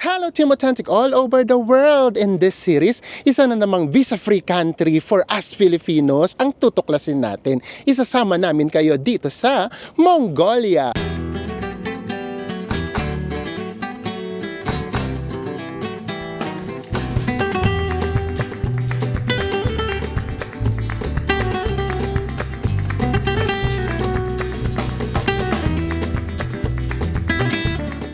Hello Team Authentic all over the world! In this series, isa na namang visa-free country for us Filipinos ang tutuklasin natin. Isasama namin kayo dito sa Mongolia.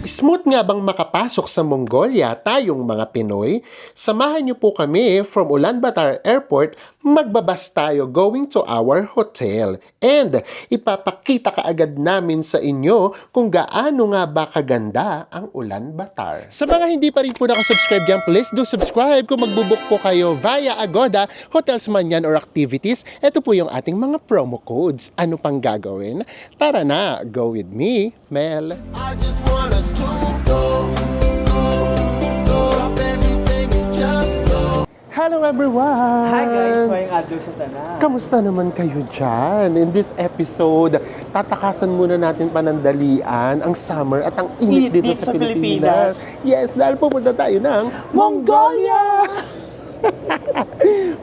Smooth nga bang makapasok sa Mongolia tayong mga Pinoy? Samahan niyo po kami from Ulaanbaatar Airport, magbabas tayo going to our hotel. And ipapakita kaagad namin sa inyo kung gaano nga ba kaganda ang Ulaanbaatar. Sa mga hindi pa rin po nakasubscribe dyan, please do subscribe. Kung magbubook po kayo via Agoda, hotels man yan or activities, ito po yung ating mga promo codes. Ano pang gagawin? Tara na, go with me, Mel. I just want us to go. Drop everything and just go. Hello everyone! Hi guys, mayong adlaw sa tanan. Kamusta naman kayo dyan? In this episode, tatakasan muna natin panandalian ang summer at ang init dito sa Pilipinas. Yes, dahil pupunta tayo ng Mongolia!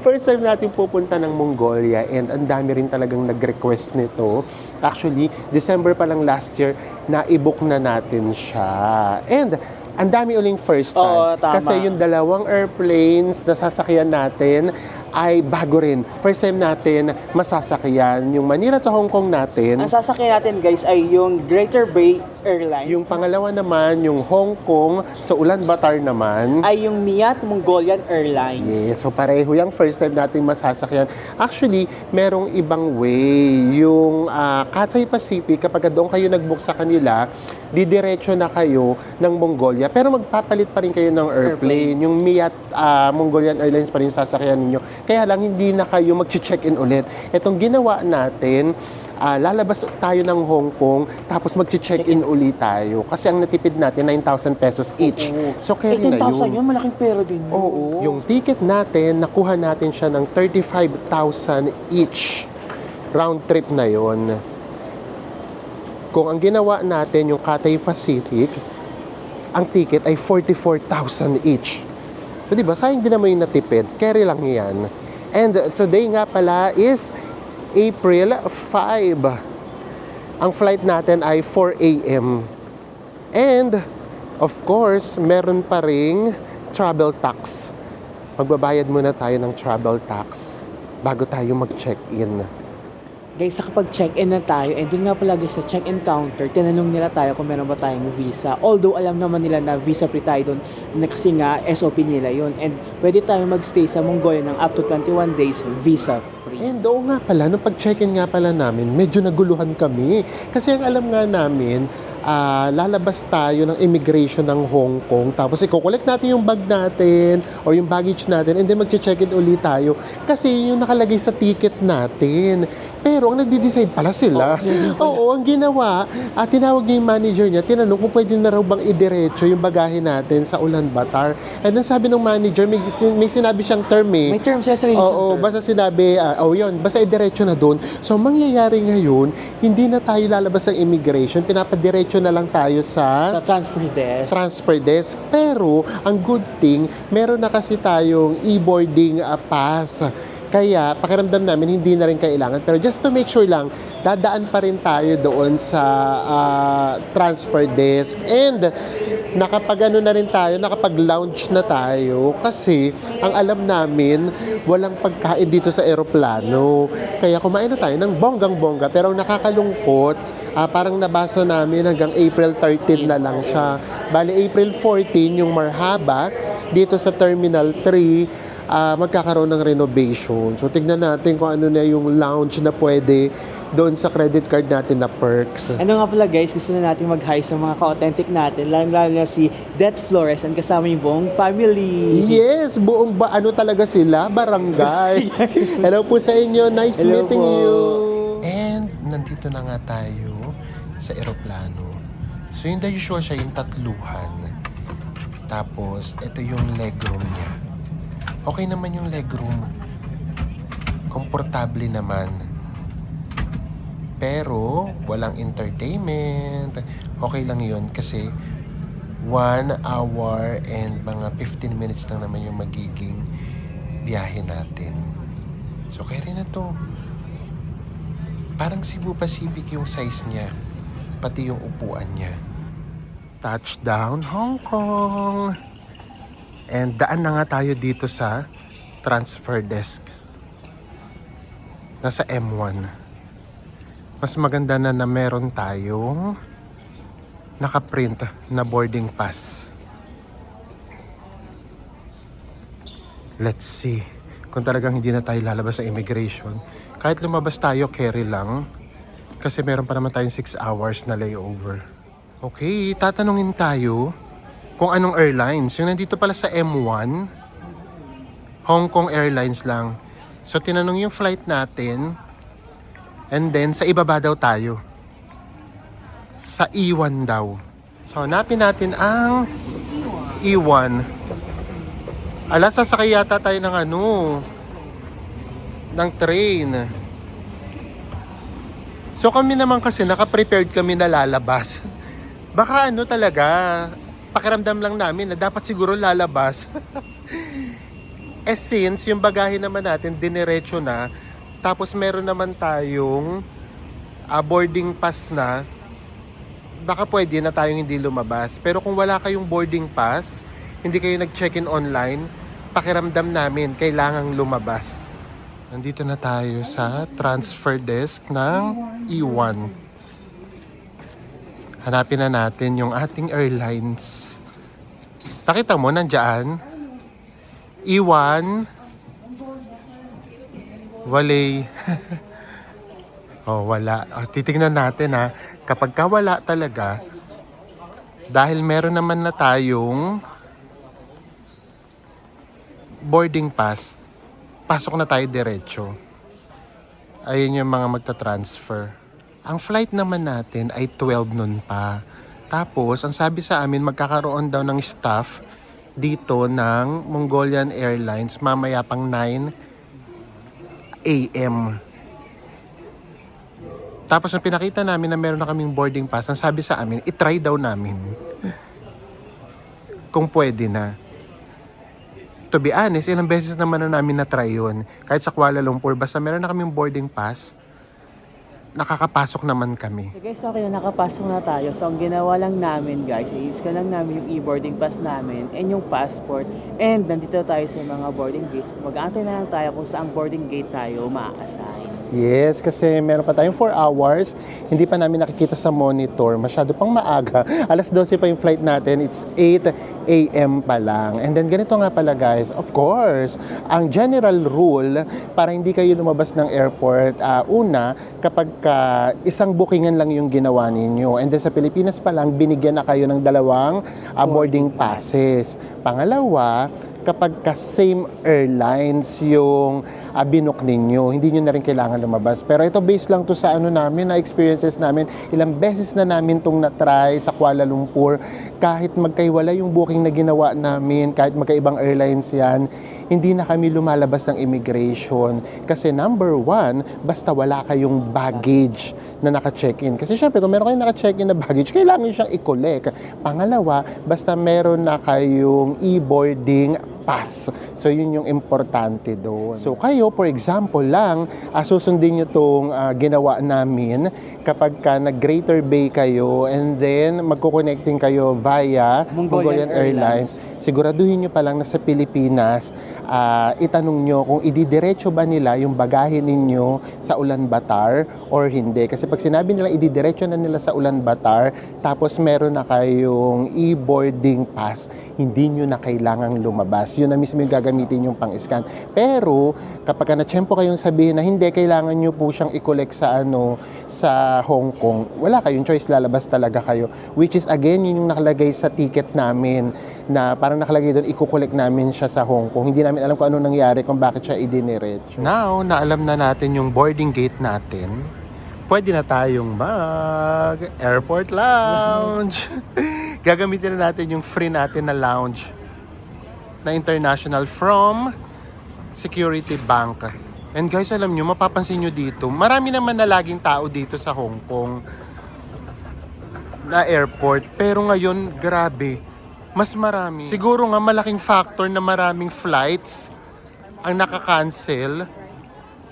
First time natin pupunta ng Mongolia and ang dami rin talagang nag-request nito. Actually, December pa lang last year, na-i-book na natin siya. And ang dami uling first time. Oo, tama. Kasi yung dalawang airplanes na sasakyan natin ay bago rin. First time natin masasakyan. Yung Manila to Hong Kong natin. Ang sasakyan natin guys ay yung Greater Bay Airlines. Yung pangalawa naman, yung Hong Kong to Ulaanbaatar naman. ay yung Miat Mongolian Airlines. Yes, so pareho yung first time natin masasakyan. Actually, merong ibang way. Yung Cathay Pacific, kapag doon kayo nag-book sa kanila, didiretso na kayo ng Mongolia. Pero magpapalit pa rin kayo ng airplane. Yung Miat Mongolian Airlines pa rin yung sasakyan ninyo. Kaya lang, hindi na kayo mag-check-in ulit. Itong ginawa natin, lalabas tayo ng Hong Kong, tapos mag-check-in ulit tayo. Kasi ang natipid natin, 9,000 pesos each. So, kaya na 18,000 yun. yun, malaking pera din yun. Oo. Yung ticket natin, nakuha natin siya ng 35,000 each. Round trip na yon. Kung ang ginawa natin, yung Cathay Pacific, ang ticket ay 44,000 each. So, diba, sayang din naman yung natipid. Carry lang yan. And today nga pala is April 5. Ang flight natin ay 4 a.m. And, of course, meron pa ring travel tax. Magbabayad muna tayo ng travel tax bago tayo mag-check-in. Guys, kapag check-in na tayo, and dun nga pala guys sa check-in counter, tinanong nila tayo kung meron ba tayong visa. Although alam naman nila na visa free tayo dun, kasi nga SOP nila yun. And pwede tayo magstay sa Mongolia ng up to 21 days visa free. And oo nga pala, nung pag-check-in nga pala namin, medyo naguluhan kami. Kasi ang alam nga namin, lalabas tayo ng immigration ng Hong Kong, tapos i-collect natin yung bag natin or yung baggage natin and then mag-check-in ulit tayo. Kasi yung nakalagay sa ticket natin. Pero ang nagde-decide pala sila. Oo, ang ginawa, tinawag niya yung manager niya, tinanong kung pwede na raw bang idiretso yung bagahe natin sa Ulaanbaatar. And then sabi ng manager, may sinabi siyang term eh. May term siya sa Oo, basta sinabi, yun, basta idiretso na doon. So, mangyayari ngayon, hindi na tayo lalabas ng immigration, pinapadiretso na lang tayo sa transfer desk. Pero, ang good thing, meron na kasi tayong e-boarding pass. Kaya, pakiramdam namin, hindi na rin kailangan. Pero just to make sure lang, dadaan pa rin tayo doon sa transfer desk. And, nakapag-ano na rin tayo, nakapag-lounge na tayo. Kasi, ang alam namin, walang pagkain dito sa eroplano. Kaya, kumain na tayo ng bonggang-bongga. Pero, nakakalungkot, parang nabasa namin hanggang April 13 na lang siya. Bali, April 14, yung Marhaba, dito sa Terminal 3, magkakaroon ng renovation. So, tignan natin kung ano na yung lounge na pwede doon sa credit card natin na perks. Ano nga pala guys, gusto na natin mag-hi sa mga ka-authentic natin, lalo na si Det Flores and kasama yung buong family. Yes, buong talaga sila, barangay. Hello po sa inyo, nice Hello meeting po. you. And nandito na nga tayo sa eroplano. So yung the usual siya yung tatluhan. Tapos ito yung legroom niya. Okay naman yung legroom. Komportable naman. Pero walang entertainment. Okay lang yun kasi 1 hour and mga 15 minutes lang naman yung magiging biyahe natin. So, kaya rin na to. Parang Cebu Pacific yung size niya. Pati yung upuan niya. Touchdown, Hong Kong! And daan na nga tayo dito sa transfer desk. Nasa M1. Mas maganda na meron tayong nakaprint na boarding pass. Let's see kung talagang hindi na tayo lalabas sa immigration. Kahit lumabas tayo, carry lang. Kasi meron pa naman tayong 6 hours na layover. Okay, tatanungin tayo kung anong airlines. Yung nandito pala sa M1, Hong Kong Airlines lang. So tinanong yung flight natin, and then sa ibaba daw tayo. Sa E1 daw. So hanapin natin ang E1. Ala, sasakay yata tayo ng ng train. So kami naman kasi naka-prepared kami na lalabas. Baka talaga, pakiramdam lang namin na dapat siguro lalabas. Since yung bagahe naman natin diniretso na, tapos meron naman tayong boarding pass na, baka pwede na tayong hindi lumabas. Pero kung wala kayong boarding pass, hindi kayo nag-check-in online, pakiramdam namin kailangang lumabas. Nandito na tayo sa transfer desk ng E1. Hanapin na natin yung ating airlines. Nakita mo, nandiyan. E1. Walay. Wala. Titignan natin kapag wala talaga, dahil meron naman na tayong boarding pass, pasok na tayo diretso. Ayun yung mga magta-transfer. Ang flight naman natin ay 12 nun pa. Tapos, ang sabi sa amin, magkakaroon daw ng staff dito ng Mongolian Airlines mamaya pang 9 a.m. Tapos nung pinakita namin na meron na kaming boarding pass, ang sabi sa amin, itry daw namin kung pwede na. To be honest, ilang beses naman na namin na-try yun. Kahit sa Kuala Lumpur, basta meron na kaming boarding pass, nakakapasok naman kami. So guys, okay na, nakapasok na tayo. So ang ginawa lang namin guys, i-scan lang namin yung e-boarding pass namin and yung passport. And nandito tayo sa mga boarding gates. Mag-aantay na lang tayo kung saan boarding gate tayo ma-assign. Yes, kasi meron pa tayong 4 hours. Hindi pa namin nakikita sa monitor. Masyado pang maaga. Alas 12 pa yung flight natin. It's 8 a.m. pa lang. And then ganito nga pala guys. Of course, ang general rule para hindi kayo lumabas ng airport, una, kapag isang bookingan lang yung ginawa ninyo. And then sa Pilipinas pa lang, binigyan na kayo ng 2 boarding passes. Pangalawa, kapag same airlines yung binook ninyo, hindi nyo na rin kailangan lumabas. Pero ito based lang to sa namin, na experiences namin. Ilang beses na namin tong na-try sa Kuala Lumpur. Kahit magkaiwala yung booking na ginawa namin, kahit magkaibang airlines yan, hindi na kami lumalabas ng immigration. Kasi number 1, basta wala kayong baggage na naka-check-in. Kasi syempre, kung meron kayong naka-check-in na baggage, kailangan nyo siyang i-collect. Pangalawa, basta meron na kayong e-boarding pass. So, yun yung importante doon. So, kayo, for example lang, susundin nyo itong ginawa namin kapag nag-Greater Bay kayo and then magko-connecting kayo via Mongolian Airlines. Siguraduhin nyo pa lang na sa Pilipinas, itanong nyo kung ididiretso ba nila yung bagahe ninyo sa Ulaanbaatar or hindi. Kasi pag sinabi nila ididiretso na nila sa Ulaanbaatar, tapos meron na kayong e-boarding pass, hindi nyo na kailangang lumabas. Yun na mismo yung gagamitin yung pang-scan. Pero, kapag na-tsempo kayong sabihin na hindi, kailangan nyo po siyang i-collect sa sa Hong Kong, wala kayong choice, lalabas talaga kayo. Which is, again, yun yung nakalagay sa ticket namin, na parang nakalagay doon, i-collect namin siya sa Hong Kong. Hindi namin alam kung ano nangyari, kung bakit siya idiniretso. Now, na alam na natin yung boarding gate natin, pwede na tayong mag-airport lounge. Gagamitin na natin yung free natin na lounge na international from Security Bank. And guys, alam nyo, mapapansin nyo dito, marami naman na laging tao dito sa Hong Kong na airport. Pero ngayon, grabe, Mas marami. Siguro nga malaking factor na maraming flights ang nakakancel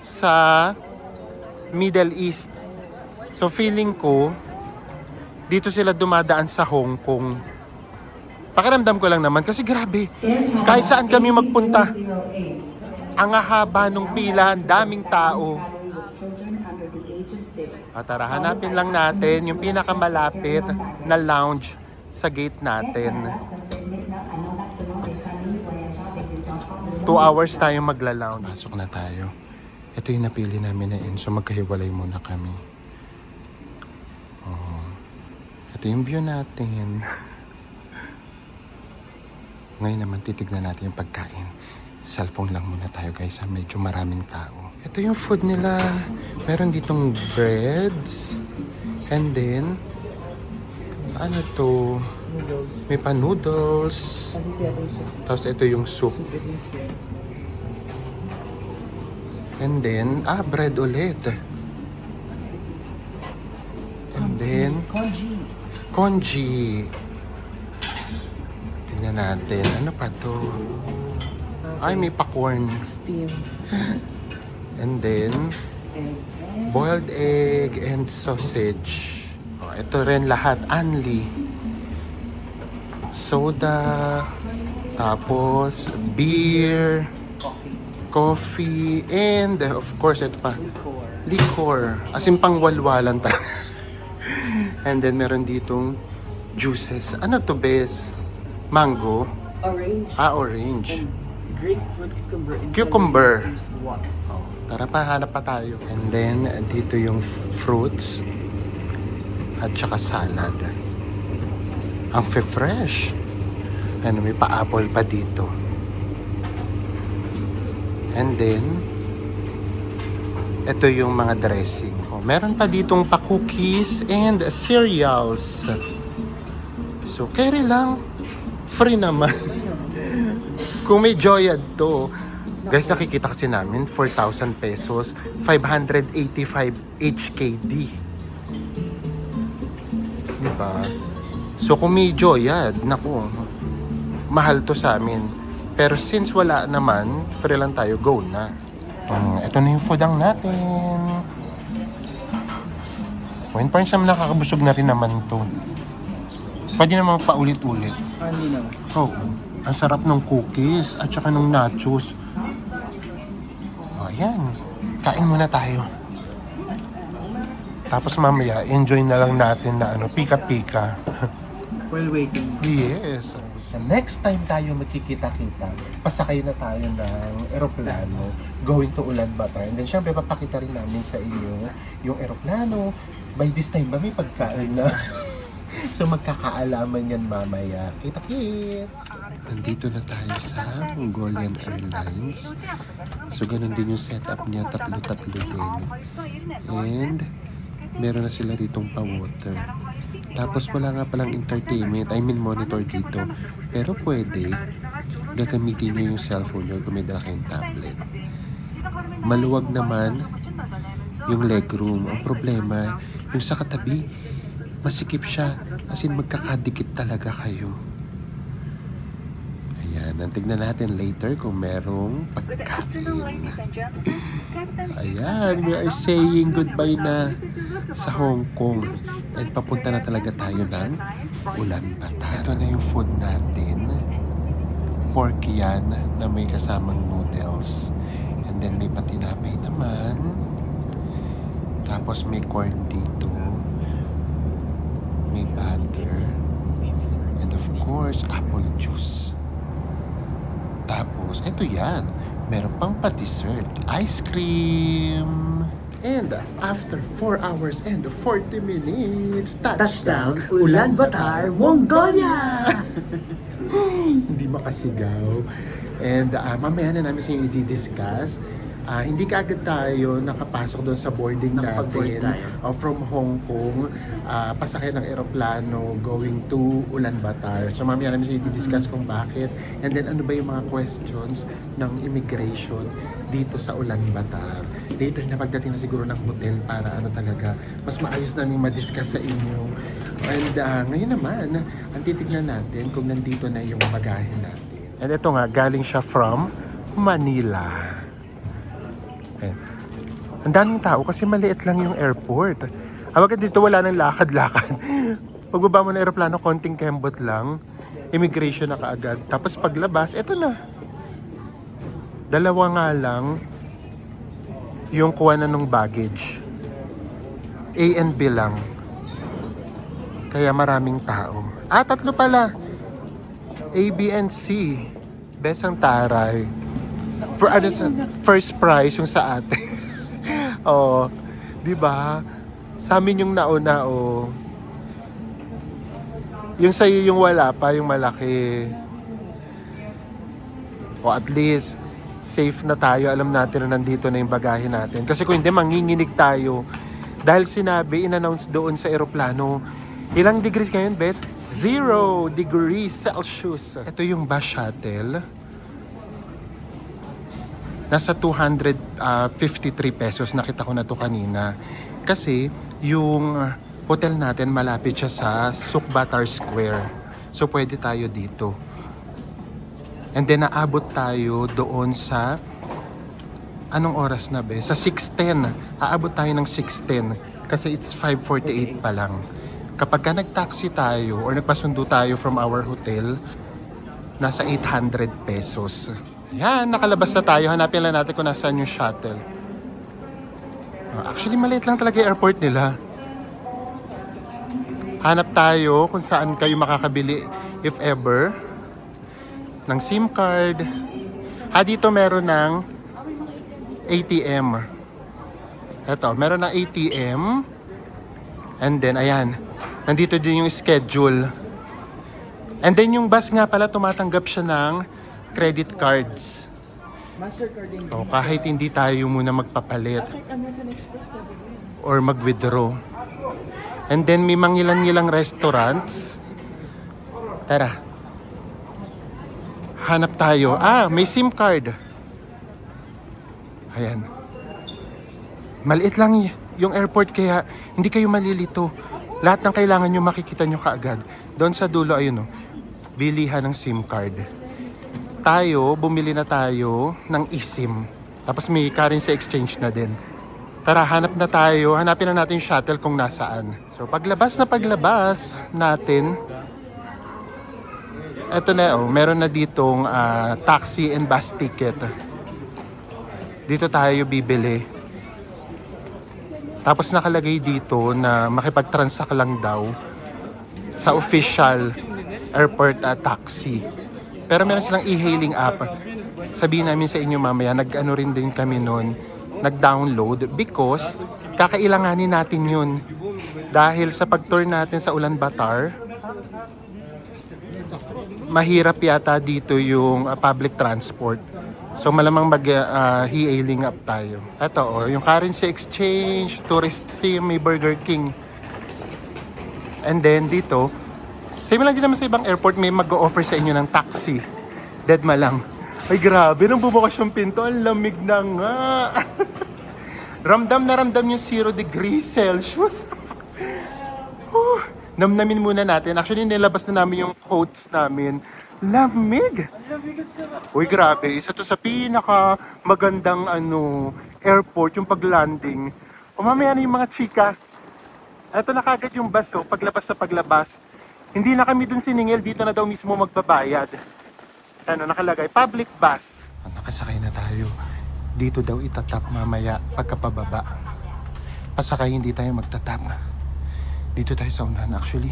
sa Middle East. So feeling ko, dito sila dumadaan sa Hong Kong. Pakiramdam ko lang naman kasi grabe, kahit saan kami magpunta, ang haba ng pila, ang daming tao. Tara, hanapin lang natin yung pinakamalapit na lounge sa gate natin. 2 hours tayo magla-lounge. Pasok na tayo. Ito yung napili namin na Enso. Magkahiwalay muna kami. Oh. Ito yung view natin. Ngayon naman titignan natin yung pagkain. Cellphone lang muna tayo guys. Medyo maraming tao. Ito yung food nila. Meron ditong breads. And then, ano to? Noodles. May pa noodles. Tapos ito yung soup. And then, bread ulit. And then, congee. Tingnan natin. Ano pa to? Ay, may pa-corn. Steam. And then, boiled egg and sausage. Ito rin lahat. Anli. Soda. Tapos, beer. Coffee. And, of course, ito pa. Liquor. As in, pangwalwalan tayo. And then, meron ditong juices. Ano to, bes? Mango? Orange. Orange. Grapefruit, cucumber. And Cucumber. water. Tara pa, hanap pa tayo. And then, dito yung fruits. At saka salad. Ang fresh. Ano, may pa-apple pa dito. And then, ito yung mga dressing. Meron pa ditong pa-cookies and cereals. So, carry lang. Free naman. Kung may Joyad to, guys, nakikita kasi namin, 4,000 pesos, 585 HKD. Diba? So, kung may Joyad, naku, mahal to sa amin. Pero since wala naman, free lang tayo, go na. Ito na yung food ang natin. When parang siya nakakabusog na rin naman to. Pwede naman paulit-ulit. Hindi naman. Oh, ang sarap ng cookies at saka ng nachos. Ayan, kain muna tayo. Tapos mamaya, enjoy na lang natin na pika-pika. While waiting. Yes. Sa next time tayo magkikita-kita, pasakay na tayo ng eroplano going to Ulaanbaatar. And then syempre, papakita rin namin sa inyo yung eroplano. By this time ba may pagkain na? So magkakaalaman yan mamaya. Kita-kits! Nandito na tayo sa Mongolian Airlines. So ganun din yung setup niya, tatlo-tatlo din. And meron na sila ditong pa-water. Tapos wala nga palang entertainment, monitor dito. Pero pwede, gagamitin nyo yung cellphone nyo kung may dala kayong tablet. Maluwag naman yung legroom. Ang problema, yung sa katabi, masikip siya. As in, magkakadikit talaga kayo. Ayan, tignan natin later kung merong pagkain. Ayan, we are saying goodbye na sa Hong Kong. And papunta na talaga tayo ng Ulaanbaatar. Ito na yung food natin. Pork yan na may kasamang noodles. And then may patinapay naman. Tapos may corn dito. May butter. And of course, apple juice. Tapos, eto yan. Meron pang pa-dessert. Ice cream. And after 4 hours and 40 minutes, touchdown, Ulaanbaatar, Mongolia! Hindi makasigaw. And mamaya na namin sa inyo i-discuss hindi ka agad tayo nakapasok doon sa boarding Nakapag-board natin tayo. from Hong Kong, pasakay ng eroplano going to Ulaanbaatar. So mamaya namin siya i-discuss kung bakit. And then ano ba yung mga questions ng immigration dito sa Ulaanbaatar. Later na pagdating na siguro ng hotel para ano talaga, mas maayos namin ma-discuss sa inyo. And ngayon naman, ang titignan natin kung nandito na yung bagahe natin. And ito nga, galing siya from Manila. Ayan. Ang daming tao kasi maliit lang yung airport. Hawag dito wala nang lakad-lakad. Pagbaba mo ng aeroplano, konting kembot lang. Immigration na kaagad. Tapos paglabas, eto na. Dalawa nga lang yung kuha na ng baggage. A and B lang. Kaya maraming tao. Tatlo pala. A, B, and C. Besang taray. First prize yung sa ate. Oh, 'di ba? Sa amin yung nauna Yung sa yung wala pa, yung malaki. O at least safe na tayo. Alam natin na nandito na yung bagahe natin. Kasi kung hindi, manginginig tayo. Dahil sinabi, in-announce doon sa eroplano, ilang degrees ngayon, bes? 0 degrees Celsius. Ito yung bus shuttle. Nasa 253 pesos. Nakita ko na to kanina. Kasi yung hotel natin malapit siya sa Sukbatar Square. So pwede tayo dito. And then naabot tayo doon sa anong oras na be? Sa 6:10. Aabot tayo ng 6:10 kasi it's 5:48 pa lang. Kapag ka nag-taxi tayo or nagpasundo tayo from our hotel, nasa 800 pesos. Yan, nakalabas na tayo. Hanapin lang natin kung nasaan yung shuttle. Actually, maliit lang talaga yung airport nila. Hanap tayo kung saan kayo makakabili, if ever, ng SIM card. Dito meron ng ATM. Ito, meron ng ATM. And then, ayan. Nandito din yung schedule. And then, yung bus nga pala, tumatanggap siya ng credit cards. Mastercard din. Kahit hindi tayo muna magpapalit Kahit American Express pwede din. or mag-withdraw. And then may mangilan-ngilang restaurants. Tara. Hanap tayo. May SIM card. Ayan. Maliit lang yung airport kaya hindi kayo malilito. Lahat ng kailangan nyo makikita nyo kaagad. Doon sa dulo, ayun bilihan ng SIM card. Bumili na tayo ng eSIM. Tapos may currency exchange na din. Tara, hanap na tayo. Hanapin na natin yung shuttle kung nasaan. So, paglabas natin, eto na, meron na ditong taxi and bus ticket. Dito tayo bibili. Tapos nakalagay dito na makipag-transact lang daw sa official airport taxi. Pero meron silang e-hailing app. Sabihin namin sa inyo mamaya, nag-ano rin din kami nun, nag-download because kakailanganin natin yun. Dahil sa pag-tour natin sa Ulaanbaatar, mahirap yata dito yung public transport. So malamang mag-e-hailing app tayo. Ito yung currency exchange, tourist SIM, may Burger King. And then dito, same lang din naman sa ibang airport, may mag-o-offer sa inyo ng taxi. Deadma lang. Ay grabe, nung bubukas yung pinto, ang lamig na nga. Ramdam na ramdam yung 0 degrees Celsius. Namnamin muna natin. Actually, nilabas na namin yung coats namin. Lamig! Uy, grabe. Isa to sa pinaka magandang airport, yung pag-landing. Mamaya na yung mga chika. Ito na kagad yung bus, paglabas. Hindi na kami dun siningil, dito na daw mismo magbabayad. Nakalagay, public bus. Nakasakay na tayo. Dito daw itatap mamaya pagkapababa. Pasakay, hindi tayo magtatap. Dito tayo sa unahan. Actually,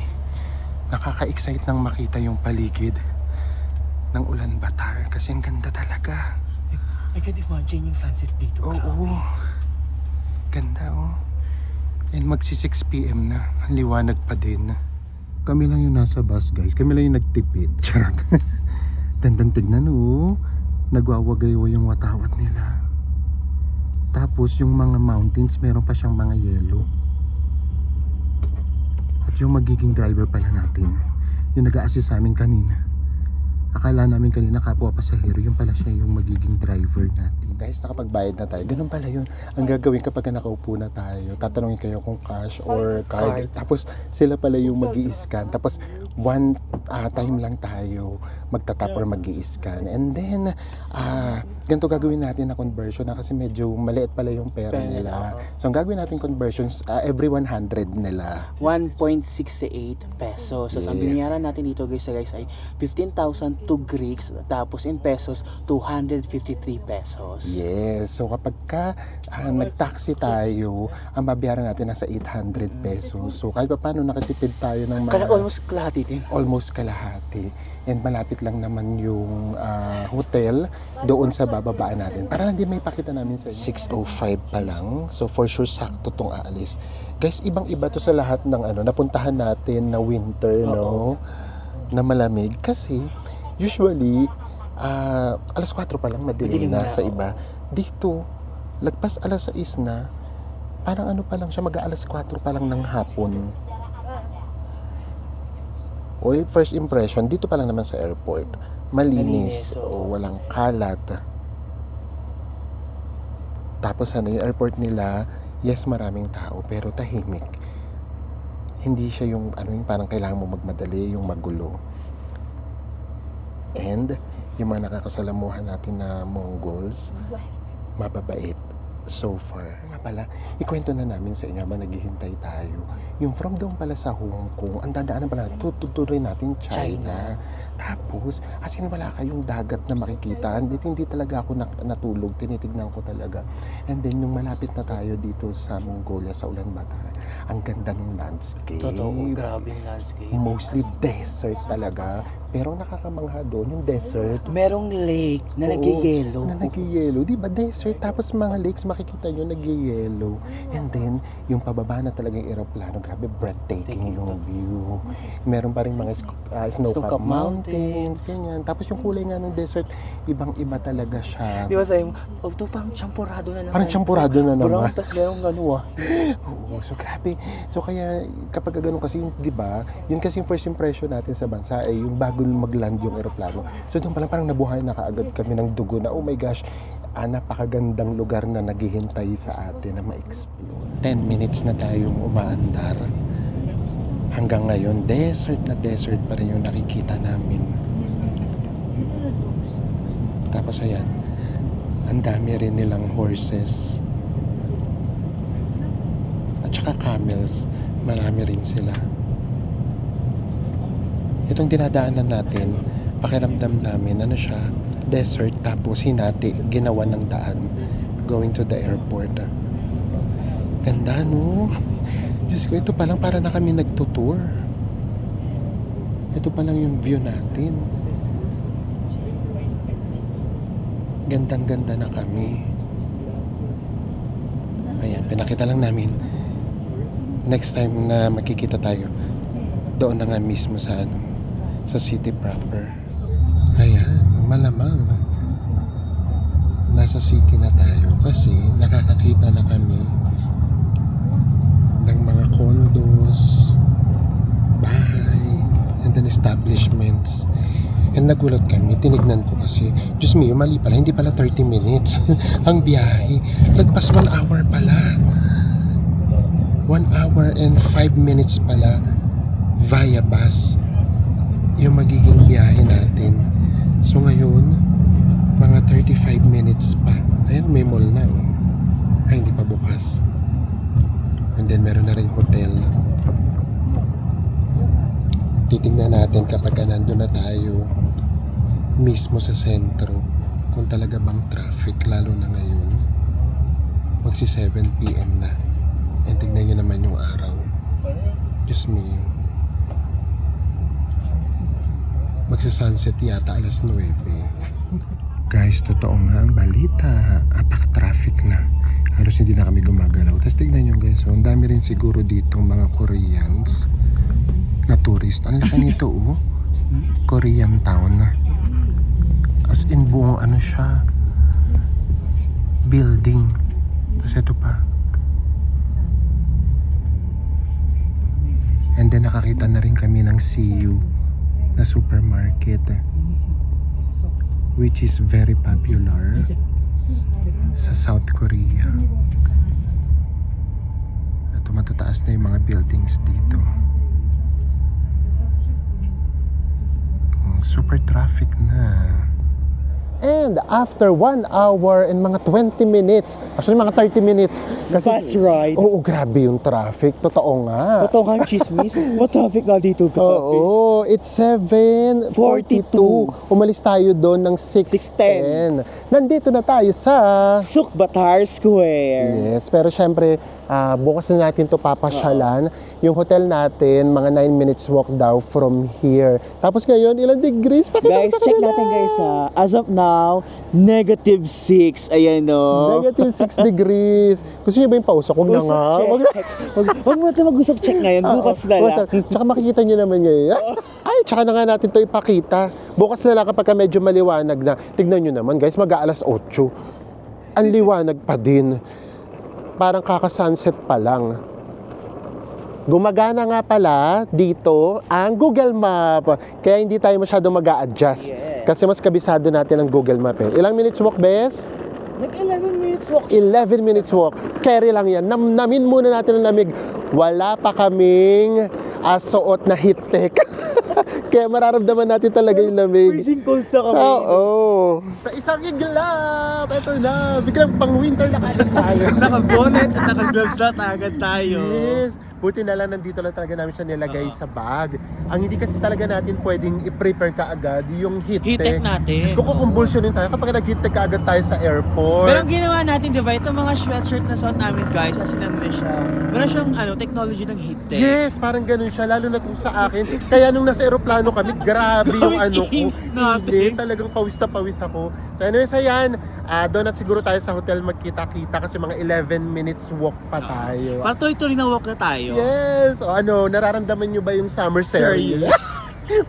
nakaka-excite nang makita yung paligid ng Ulaanbaatar kasi ang ganda talaga. I can imagine yung sunset dito. Oo. Ganda And magsi 6 PM na. Ang liwanag pa din. Kami lang yung nasa bus, guys. Kami lang yung nagtipid. Charot. Tandang tignan, Nagwawagayo yung watawat nila. Tapos yung mga mountains, meron pa siyang mga yellow. At yung magiging driver pala natin, yung nag-a-assist sa amin kanina. Akala namin kanina kapwa pasahero, yung pala siya yung magiging driver natin. Guys, nakapagbayad na tayo. Ganun pala yun. Ang gagawin kapag nakaupo na tayo, tatanungin kayo kung cash or card. Tapos sila pala yung mag-i-scan. Tapos one time lang tayo magtatap or mag-i-scan. And then, ganito gagawin natin na conversion na kasi medyo maliit pala yung pera nila. So ang gagawin natin conversions, every 100 nila. 1.68 pesos. So, ang Yes. binayaran natin dito guys ay 15,002 Greeks, tapos in pesos 253 pesos. Yes. So kapag nag-taxi tayo, ang babayaran natin nasa 800 pesos. So kahit pa paano nakatipid tayo ng mga Almost kalahati din. almost kalahati. And malapit lang naman yung hotel doon sa bababaan natin. Para hindi may pakita namin sa inyo. 6:05 pa lang. So for sure sakto tong aalis. Guys, ibang-iba to sa lahat ng napuntahan natin na winter, no? Na malamig kasi usually alas 4 pa lang madilim na sa iba. Dito lagpas alas 6 na, parang pa lang siya, mag-aalas 4 pa lang ng hapon. O first impression, dito pa lang naman sa airport, malinis, o walang kalat. Tapos yung airport nila, yes, maraming tao pero tahimik. Hindi siya yung yung parang kailangan mo magmadali, yung magulo. And yung mga nakakasalamuhan natin na Mongols, mababait so far. Nga pala, ikwento na namin sa inyo habang naghihintay tayo. Yung from doon pala sa Hong Kong, ang dadaanan pala, tututuloy natin China. Tapos, as in wala kayong dagat na makikita. Hindi talaga ako natulog, tinitignan ko talaga. And then, yung malapit na tayo dito sa Mongolia, sa Ulaanbaatar, ang ganda ng landscape. Totoo, grabe yung landscape. Mostly desert talaga. Pero nakakamangha doon, yung desert. Merong lake na Oo, nag-yellow. Na nag-yellow. Di ba desert? Tapos mga lakes, makikita nyo nag-yellow. And then, yung pababa na talagang aeroplano, grabe, breathtaking yung view. Meron pa rin mga snow-capped mountains, ganyan. Tapos yung kulay nga ng desert, ibang-iba talaga siya. Di ba sa'yo, ito parang champurado na naman. Parang champurado na naman. Brown, tas merong Oo, so grabe. So kaya kapag ganun kasi, di ba, yun kasi yung first impression natin sa bansa ay yung bago mag-land yung aeroplano. So doon pala parang nabuhay na kaagad kami ng dugo na, oh my gosh, napakagandang lugar na naghihintay sa atin na ma-explore. 10 minutes na tayong umaandar. Hanggang ngayon, desert na desert pa rin yung nakikita namin. Tapos ayan, ang dami rin nilang horses. At saka camels, marami rin sila. Itong dinadaanan natin, pakiramdam namin, siya, desert, tapos hinati, ginawa ng daan, going to the airport. Ganda, no? Diyos ko, ito pa lang, para na kami nagtutour. Ito pa lang yung view natin. Gandang-ganda na kami. Ayan, pinakita lang namin. Next time na makikita tayo, doon na nga mismo sa sa city proper. Ayan, malamang nasa city na tayo kasi nakakakita na kami ng mga condos, bahay, and then establishments. And nagulat kami, tinignan ko kasi, Diyos mio, mali pala, hindi pala 30 minutes ang biyahe. Lagpas 1 hour pala. 1 hour and 5 minutes pala via bus yung magiging biyahe natin. So ngayon, mga 35 minutes pa. Ayan, may mall na. Ay, hindi pa bukas. And then meron na rin hotel. Titingnan natin kapag nandun na tayo mismo sa sentro, kung talaga bang traffic, lalo na ngayon. Magsi 7 PM na. And tingnan nyo naman yung araw. Diyos mio. Magsa-sunset yata alas 9. Guys, totoo nga ang balita. Apak-traffic na. Halos hindi na kami gumagalaw. Tapos tignan nyo guys, ang dami rin siguro ditong mga Koreans na tourist. Ang laki nito, Korean town. As in buong siya, building. Tapos ito pa. And then nakakita na rin kami ng CU na supermarket, which is very popular sa South Korea. At matataas na yung mga buildings dito. Super traffic na. And after 1 hour and mga 20 minutes, actually mga 30 minutes. Fast ride. Oo, grabe yung traffic. Totoo nga. Totoo nga chismis. What traffic nga dito, Oo, it's 7:42. Umalis tayo doon ng 6:10. Nandito na tayo sa... Sukbatar Square. Yes, pero syempre, bukas na natin to papasyalan. Yung hotel natin, mga 9 minutes walk daw from here. Tapos ngayon, ilang degrees? Pakita Guys, mo sa check kanila. natin guys as of now, -6. Ayan no. Negative 6 degrees. Gusto niyo ba yung pausok? Huwag na nga. Huwag na. Huwag mo natin mag-usok check ngayon. Bukas na lang. Tsaka makikita nyo naman ngayon. Ay, tsaka na nga natin to ipakita. Bukas na lang kapag medyo maliwanag na. Tignan nyo naman guys, mag-aalas 8. Ang liwanag pa din. Parang kaka-sunset pa lang. Gumagana nga pala dito ang Google Map. Kaya hindi tayo masyado mag-a-adjust. Yes. Kasi mas kabisado natin ang Google Map. Ilang minutes walk, Bes? Nag-11 minutes walk. 11 minutes walk. Carry lang yan. Namin muna natin ang lamig. Wala pa kaming suot na heat tech. Kaya mararamdaman natin talaga yung lamig. Freezing cold sa kami. Oo. Sa isang iglap, ito na. Biglang pang winter na kagad tayo. Naka-bonnet at naka-gloves na agad tayo. Yes. Buti na lang nandito lang talaga namin siya nilagay sa bag. Ang hindi kasi talaga natin pwedeng i-prepare ka agad yung heat Heat tech tech. natin. Gusto ko kumbulsyonin tayo kapag nag-heat tech ka agad tayo sa airport. Pero ang ginawa natin, di ba, itong mga sweatshirt na suot namin guys, as in ano siya, meron siyang technology ng heat tech. Yes, parang ganun siya, lalo na kung sa akin. Kaya nung nasa aeroplano kami, grabe yung ano ko. Hindi, talagang pawis na pawis ako. So anyways, ayan, doon at siguro tayo sa hotel magkita-kita kasi mga 11 minutes walk pa tayo. Parang tuloy-tuloy na walk na tayo. Yes, o nararamdaman nyo ba yung summer series?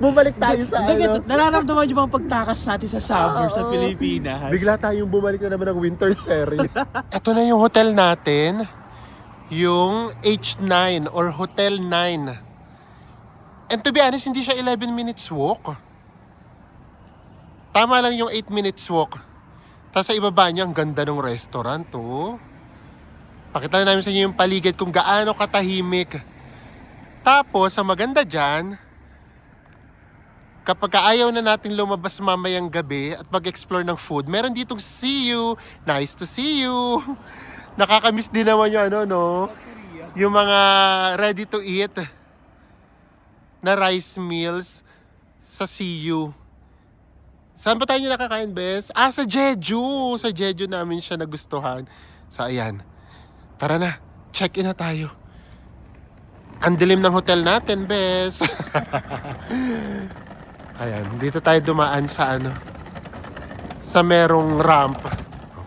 Bumalik tayo sa Nararamdaman niyo bang pagtakas natin sa summer sa Oo. Pilipinas? Bigla tayong bumalik na naman ng winter series. Ito na yung hotel natin. Yung H9 or Hotel 9. And to be honest, hindi siya 11 minutes walk. Tama lang yung 8 minutes walk. Tapos sa ibaba niya, ang ganda ng restaurant, oh. Pakita na namin sa inyo yung paligid kung gaano katahimik. Tapos, ang maganda dyan, kapag ayaw na natin lumabas mamayang gabi at mag-explore ng food, meron ditong see you, nice to see you. Nakakamiss din naman yung yung mga ready to eat na rice meals sa CU. Saan pa tayo nakakain, Bes? Sa Jeju! Sa Jeju namin siya nagustuhan. So, ayan. Tara na, check-in na tayo. Ang dilim ng hotel natin, Bes. Ayan, dito tayo dumaan sa sa merong ramp.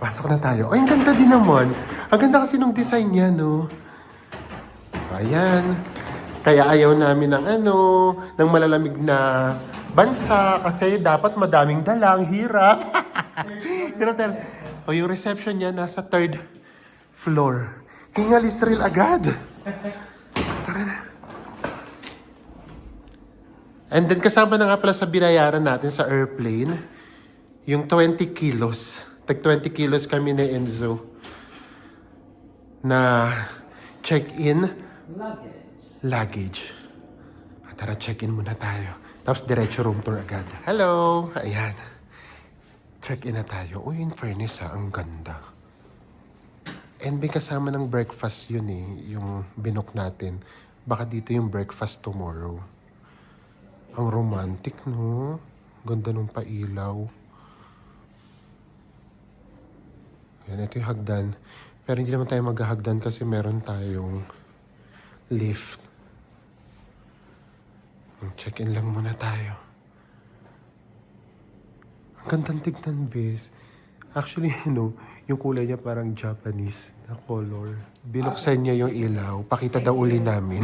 Pasok na tayo. Ay, ang ganda din naman. Ang ganda kasi nung design niya, no? Ayan. Kaya ayaw namin ng ng malalamig na bansa kasi dapat madaming dalang, hirap. O yung reception niya nasa 3rd floor. Hingalis real agad. Tara na. And then kasama na nga pala sa binayaran natin sa airplane, yung 20 kilos. Tag 20 kilos kami ni Enzo na check-in luggage. Tara, check-in muna tayo. Tapos diretso room tour agad. Hello! Ayan. Check-in na tayo. Uy, in fairness ang ganda. And may kasama ng breakfast yun yung binook natin. Baka dito yung breakfast tomorrow. Ang romantic, no? Ganda nung pailaw. Ayan, ito yung hagdan. Pero hindi naman tayo maghahagdan kasi meron tayong lift. Check-in lang muna tayo. Ang gandang tignan, Bes. Actually, yung kulay niya parang Japanese na color. Binuksan niya yung ilaw. Pakita daw uli namin.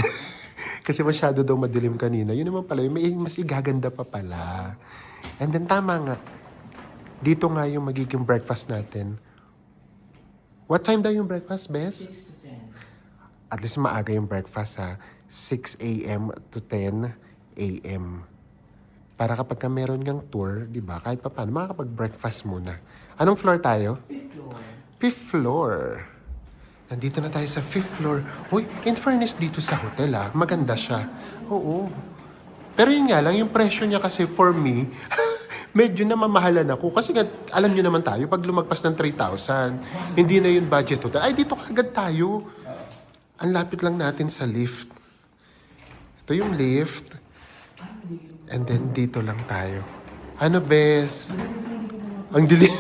Kasi masyado daw madilim kanina. Yun naman pala, may mas igaganda pa pala. And then tama nga. Dito nga yung magiging breakfast natin. What time daw yung breakfast, Bes? 6 to 10. At least maaga yung breakfast ha. 6 a.m. to 10 a.m. Para kapag ka meron ngang tour, di ba, kahit pa paano, makakapag-breakfast muna. Anong floor tayo? 5th floor. 5th floor. Nandito na tayo sa 5th floor. Uy, in fairness dito sa hotel maganda siya. Oo. Pero yun nga lang, yung presyo niya kasi for me, medyo namamahalan ako. Kasi nga, alam nyo naman tayo, pag lumagpas ng 3,000, hindi na yun budget hotel. Ay, dito kagad tayo. Ang lapit lang natin sa lift. Ito yung lift. And then, dito lang tayo. Ano, Bes? Ang dilim.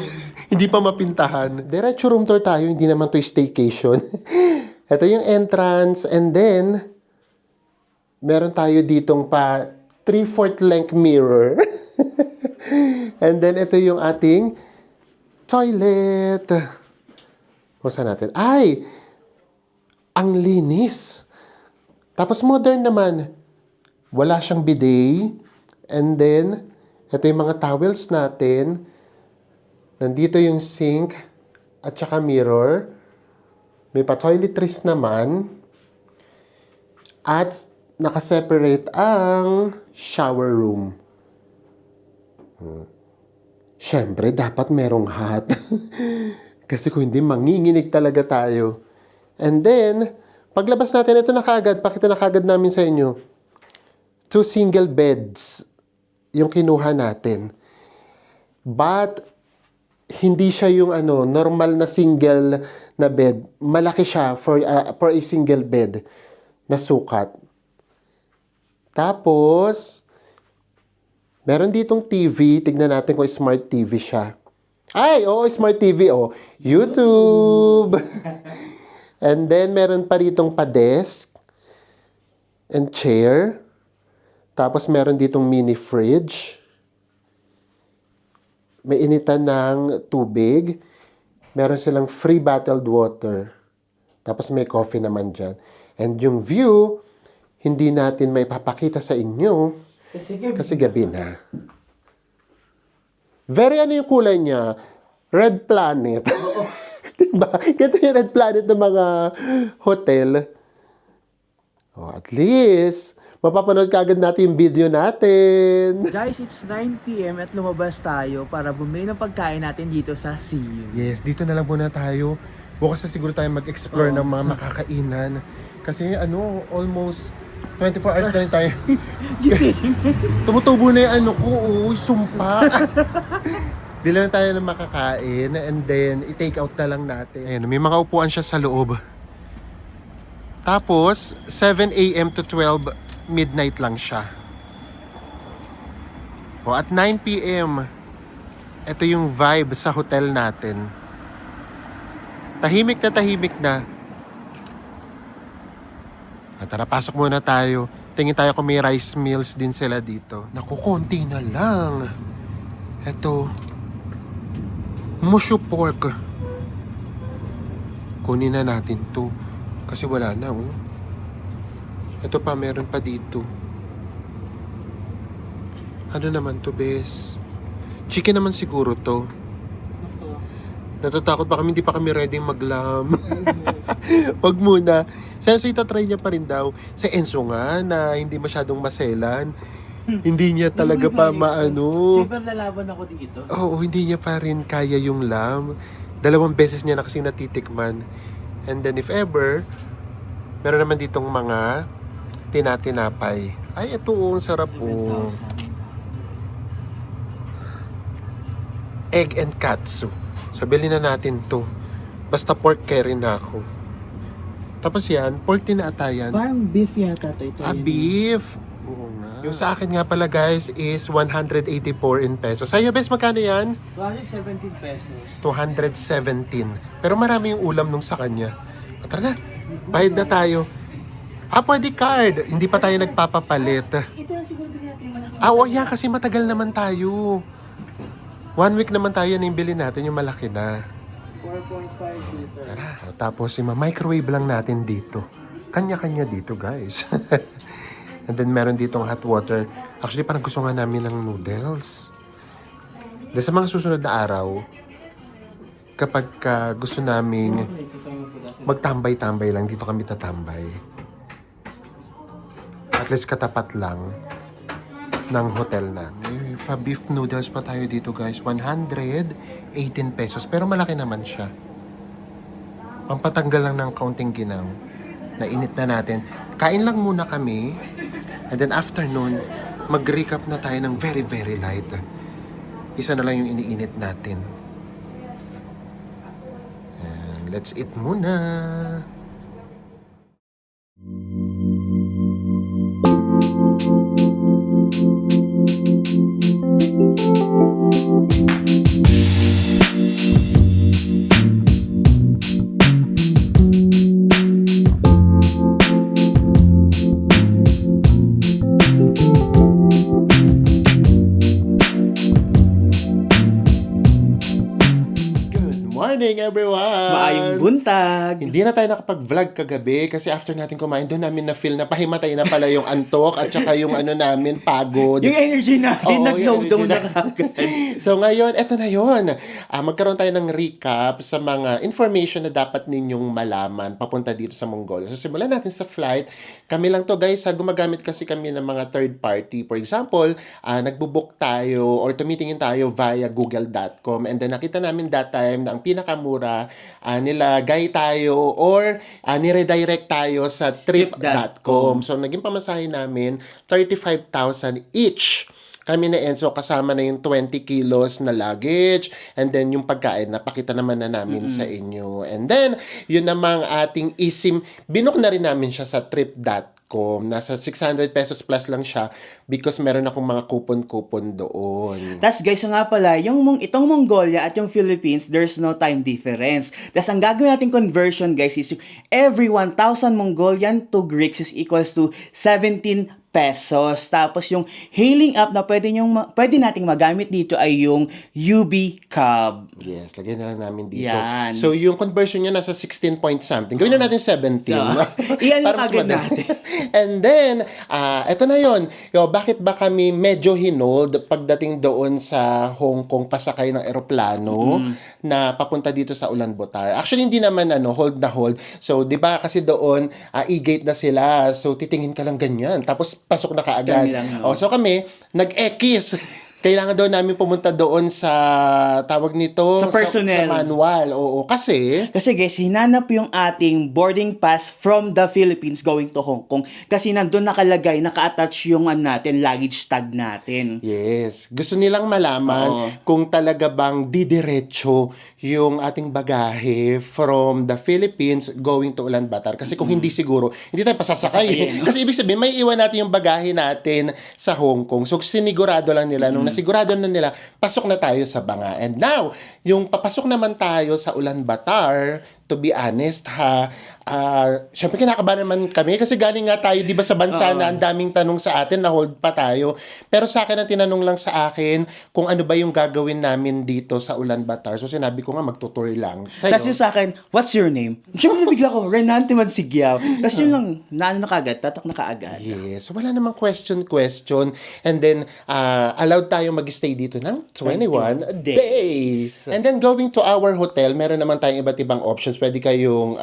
Hindi pa mapintahan. Diretso room tour tayo, hindi naman to staycation. Ito yung entrance. And then, meron tayo ditong pa 3/4 length mirror. And then, ito yung ating toilet. Pusa natin. Ay! Ang linis. Tapos modern naman. Wala siyang bidet. And then, ito yung mga towels natin. Nandito yung sink at saka mirror. May pa-toiletries naman. At nakaseparate ang shower room. Siyempre, dapat merong hot. Kasi kung hindi, manginginig talaga tayo. And then, paglabas natin, ito na kagad. Pakita na kagad namin sa inyo. 2 single beds yung kinuha natin. But, hindi siya yung normal na single na bed. Malaki siya for a single bed na sukat. Tapos, meron ditong TV. Tignan natin kung smart TV siya. Ay, oo, smart TV. Oh. YouTube! And then, meron pa ditong pa-desk and chair. Tapos, meron ditong mini fridge. May initan ng tubig. Meron silang free bottled water. Tapos, may coffee naman dyan. And yung view, hindi natin may papakita sa inyo kasi gabi na. Very yung kulay niya? Red Planet. Diba? Ganito yung Red Planet ng mga hotel. Oh, at least, mapapanood kagad natin yung video natin. Guys, it's 9 p.m. at lumabas tayo para bumili ng pagkain natin dito sa CU. Yes, dito na lang muna tayo. Bukas na siguro tayo mag-explore ng mga makakainan. Kasi almost 24 hours na rin tayo. Gising. Tumutubo na yung sumpa. Dila na tayo ng makakain and then i-take out na lang natin. Ayan, may mga upuan siya sa loob. Tapos, 7 a.m. to 12 midnight lang siya. O, at 9 p.m., ito yung vibe sa hotel natin. Tahimik na. At tara, pasok muna tayo. Tingin tayo kung may rice meals din sila dito. Naku, konti na lang. Ito, mushu pork. Kunin na natin to. Kasi wala na, oh. Ito pa, meron pa dito. Ano naman to, Bes? Chicken naman siguro to. Natatakot pa kami, hindi pa kami ready maglam. Wag muna. Sa Enzo, itatry niya pa rin daw. Sa Enzo nga, na hindi masyadong maselan. Hindi niya talaga pa maano. Super lalaban ako dito. Oo, hindi niya pa rin kaya yung lamb. 2 beses niya na kasing natitikman. And then if ever, meron naman ditong mga tinatinapay. Ay, ito ang sarap po. Egg and katsu. So, bilhin na natin to. Basta pork carry na ako. Tapos yan, pork din na ata yan. Parang beef yata to. Ito Beef. Oo nga. Yung sa akin nga pala guys is 184 in pesos. Sa'yo, Bes, magkano yan? 217 pesos. 217. Pero marami yung ulam nung sa kanya. Tara na, bayad na tayo. Pwede card. Hindi pa tayo nagpapapalit. Ito lang siguro bilhin natin malaki. Yan kasi matagal naman tayo. 1 week naman tayo na yung bilhin natin yung malaki na. 4.5 liter. Tara. Tapos microwave lang natin dito. Kanya-kanya dito, guys. And then meron ditong hot water. Actually, parang gusto nga namin ng noodles. Dahil sa mga susunod na araw, kapag gusto naming magtambay-tambay lang, dito kami tatambay. At least katapat lang ng hotel natin. Beef noodles pa tayo dito guys, 118 pesos. Pero malaki naman siya. Pampatanggal lang ng kaunting ginaw. Nainit na natin. Kain lang muna kami. And then after nun, mag-recap na tayo ng very, very light. Isa na lang yung iniinit natin. And let's eat muna. Morning everyone! Maayong buntag! Hindi na tayo nakapag-vlog kagabi kasi after natin kumain, doon namin na-feel na pahimatay na pala yung antok at saka yung ano namin, pagod. Yung energy natin, Oo, nag-low yung down energy na kagad. So ngayon, eto na yun. Magkaroon tayo ng recap sa mga information na dapat ninyong malaman papunta dito sa Mongolia. So simulan natin sa flight. Kami lang to guys, gumagamit kasi kami ng mga third party. For example, nagbubook tayo or tumitingin tayo via google.com and then nakita namin that time na ang pinakamura, nilagay tayo or niredirect tayo sa trip.com. So naging pamasahe namin 35,000 each. Kami na Enzo, kasama na yung 20 kilos na luggage and then yung pagkain, napakita naman na namin sa inyo. And then, yun namang ating eSIM, binook na rin namin siya sa trip.com. Nasa 600 pesos plus lang siya because meron akong mga coupon-coupon doon. Tas guys, so nga pala, itong Mongolia at yung Philippines, there's no time difference. Tas ang gagawin nating conversion guys is every 1,000 Mongolian to Greeks is equals to 17 pesos. Tapos yung hailing app na pwede nating magamit dito ay yung UB Cub. Yes, lagyan na lang namin dito. Yan. So, yung conversion niya nasa 16 point something. Gawin na natin 17. So, iyan yung Para mas agad madali. natin. And then, eto na yon. Bakit ba kami medyo hinold pagdating doon sa Hong Kong pasakay ng eroplano na papunta dito sa Ulaanbaatar? Actually, hindi naman hold na hold. So, di ba kasi doon, e-gate na sila. So, titingin ka lang ganyan. Tapos, pasok na kaagad. Scan lang, no? So, kami, nag-ekis. Kailangan daw namin pumunta doon sa tawag nito Sa personnel. sa manual. Oo, kasi Guys, hinanap yung ating boarding pass from the Philippines going to Hong Kong. Kasi nandun nakalagay, naka-attach yung natin, luggage tag natin. yes, gusto nilang malaman Oo. kung talaga bang didiretso yung ating bagahe from the Philippines going to Ulaanbaatar. Kasi kung hindi siguro, hindi tayo pasasakay. Sasakay, no? Kasi ibig sabihin, may iwan natin yung bagahe natin sa Hong Kong. So, sinigurado lang nila. Nung nasigurado na nila, pasok na tayo sa banga. And now, yung papasok naman tayo sa Ulaanbaatar, to be honest syempre kinakabahan naman kami kasi galing nga tayo, di ba sa bansa na ang daming tanong sa atin, na hold pa tayo. Pero sa akin, ang tinanong lang sa akin kung ano ba yung gagawin namin dito sa Ulaanbaatar. So sinabi ko nga magtutour lang. Sa'yo? Tapos yung sa akin, what's your name? Siyempre nabigla ko, Renan Timansigyaw. Tapos yun lang, naano na kaagad, tatak na kaagad. Yes. So, wala namang question. And then, allowed tayo mag-stay dito ng 21 days. And then, going to our hotel, meron naman tayong iba't ibang options. Pwede kayong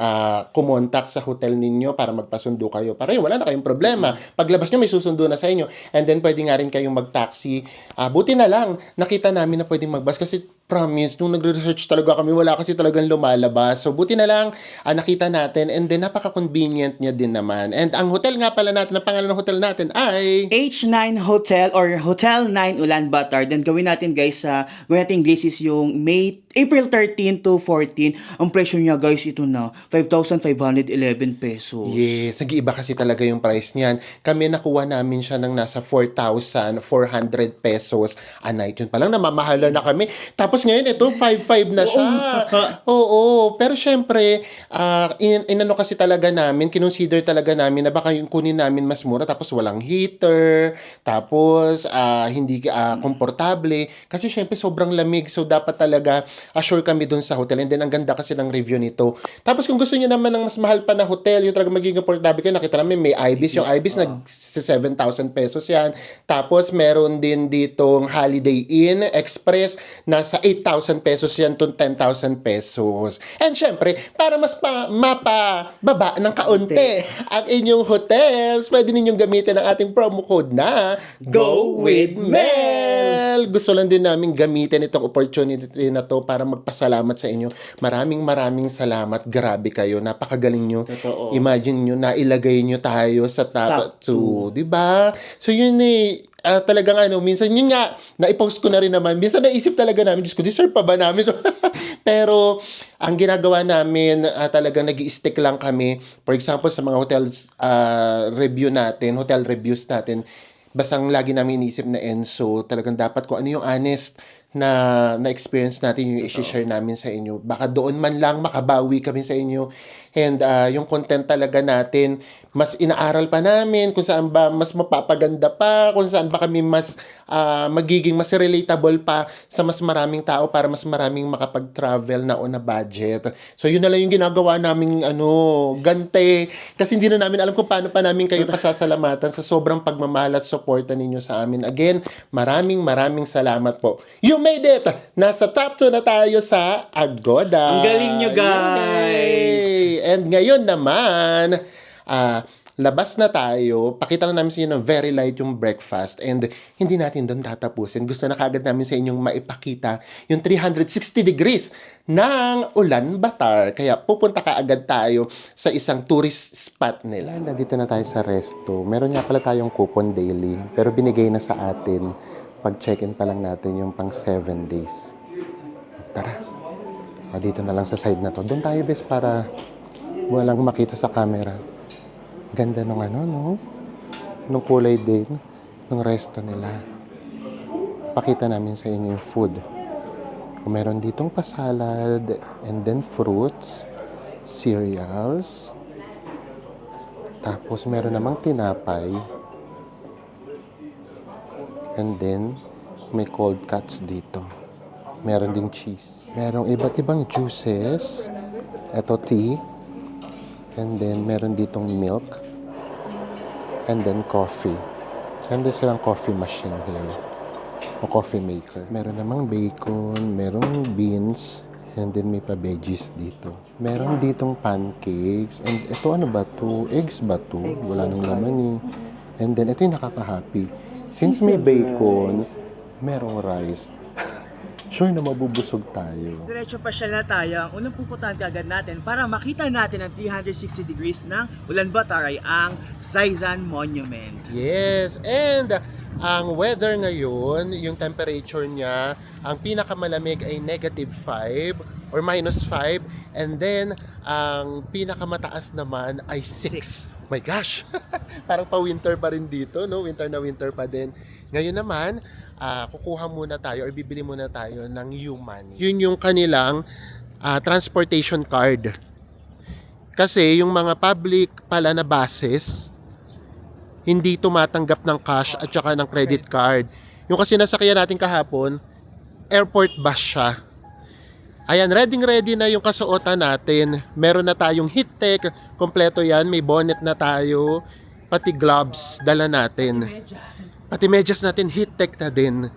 kumontak sa hotel ninyo para magpasundo kayo. Para yun, wala na kayong problema. Paglabas nyo, may susundo na sa inyo. And then, pwede nga rin kayong mag-taxi. Buti na lang, nakita namin na pwedeng mag-bus kasi promise, nung nagre-research talaga kami, wala kasi talagang lumalabas. So, buti na lang, nakita natin. And then, napaka-convenient niya din naman. And ang hotel nga pala natin, ang pangalan ng hotel natin ay H9 Hotel or Hotel 9 Ulaanbaatar. Then gawin natin guys, gawin natin guys is yung April 13 to 14. Ang presyo niya guys, ito na, 5,511 pesos. yes, nag-iiba kasi talaga yung price niyan. Kami nakuha namin siya ng nasa 4,400 pesos a night. Yun palang namamahala na kami. Tapos ngayon, ito, 5,500 na siya. Oo. Pero syempre, inano kasi talaga namin, kinonsider talaga namin na baka yung kunin namin mas mura, tapos walang heater, tapos hindi komportable. Kasi syempre, sobrang lamig. So, dapat talaga assure kami dun sa hotel. And then, ang ganda kasi ng review nito. Tapos, kung gusto niyo naman ng mas mahal pa na hotel, yung talaga magiging komportable kayo, nakita namin may Ibis. Yung Ibis, nag-7,000 pesos yan. Tapos, meron din ditong Holiday Inn Express, nasa 8,000 pesos yan to 10,000 pesos. And syempre, para mas mapababa ng kaunti ang inyong hotels, pwede ninyong gamitin ang ating promo code na Go with Mel. Gusto lang din namin gamitin itong opportunity na to para magpasalamat sa inyo. Maraming salamat. Grabe kayo. Napakagaling nyo. Totoo. Imagine nyo na ilagay nyo tayo sa top 2. Diba? So yun talagang minsan yun nga, na-post ko na rin naman. Minsan naisip talaga namin, Diyos ko, deserve pa ba namin? Pero, ang ginagawa namin, talagang nag-i-stick lang kami. For example, sa mga hotels hotel reviews natin, basang lagi namin iniisip na Enso, talagang dapat kung ano yung honest na experience natin, yung i-share namin sa inyo. Baka doon man lang makabawi kami sa inyo. And yung content talaga natin, mas inaaral pa namin kung saan ba mas mapapaganda pa, kung saan ba kami mas magiging mas relatable pa sa mas maraming tao para mas maraming makapag-travel na on a budget. So yun na lang yung ginagawa naming gante. Kasi hindi na namin alam kung paano pa namin kayo pasasalamatan sa sobrang pagmamahal at suporta ninyo sa amin. Again, maraming salamat po. You made it! Nasa top 2 na tayo sa Agoda. Ang galing nyo, guys! Yay! And ngayon naman, labas na tayo. Pakita lang namin sa inyo ng very light yung breakfast. And hindi natin doon tatapusin. Gusto na kagad namin sa inyong maipakita yung 360 degrees ng Ulaanbaatar. Kaya pupunta ka agad tayo sa isang tourist spot nila. Nandito na tayo sa resto. Meron nga pala tayong coupon daily. Pero binigay na sa atin. Pag check-in pa lang natin yung pang 7 days. Tara. Dito na lang sa side na to. Doon tayo, bes, para walang makita sa camera. Ganda nung nung kulay din ng resto nila. Pakita namin sa inyo yung food. Meron ditong pasalad and then fruits, cereals. Tapos meron namang tinapay. And then may cold cuts dito. Meron ding cheese. Merong iba't ibang juices. Ito tea. And then, meron ditong milk. And then, coffee. Meron silang coffee machine here. O coffee maker. Meron namang bacon. Merong beans. And then, may pa-veggies dito. Meron ditong pancakes. And ito, ano ba to? Eggs ba to? Wala nang laman eh. And then, ito yung nakaka-happy. Since may bacon, merong rice. Sure na mabubusog tayo. Diretso pa siya na tayo. Ang unang pupuntahan agad natin para makita natin ang 360 degrees ng Ulaanbaatar ay ang Saisan Monument. Yes, and ang weather ngayon, yung temperature niya, ang pinakamalamig ay -5 or -5, and then ang pinakamataas naman ay 6. My gosh! Parang pa-winter pa rin dito, no? Winter na winter pa din. Ngayon naman, kukuha muna tayo or bibili muna tayo ng U-Money. Yun yung kanilang transportation card. Kasi yung mga public pala na buses, hindi tumatanggap ng cash at saka ng credit card. Yung kasi nasakyan natin kahapon, airport bus siya. Ayan, ready na yung kasuotan natin. Meron na tayong heat tech, kompleto yan, may bonnet na tayo, pati gloves dala natin. Pati medyas natin heat tech na din.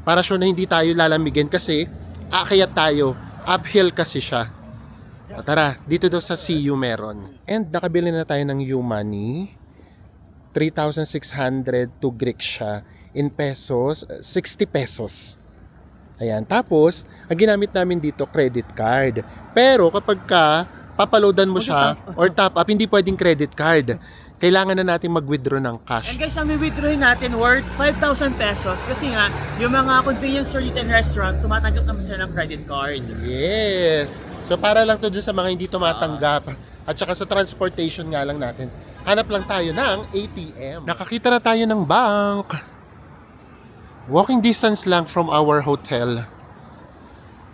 Para sure na hindi tayo lalamigin kasi aakyat tayo, uphill kasi siya. Tara, dito daw sa CU meron. And nakabili na tayo ng U-Money. 3,600 to Greek siya. In pesos, 60 pesos. Ayan. Tapos, ang ginamit namin dito, credit card. Pero kapag papaloadan mo siya or top up, hindi pwedeng credit card. Kailangan na natin mag-withdraw ng cash. And guys, ang withdrawin natin worth 5,000 pesos kasi nga, yung mga convenience store and restaurant, tumatanggap naman sila ng credit card. Yes. So, para lang to dun sa mga hindi tumatanggap. At saka sa transportation nga lang natin. Hanap lang tayo ng ATM. Nakakita na tayo ng bank. Walking distance lang from our hotel.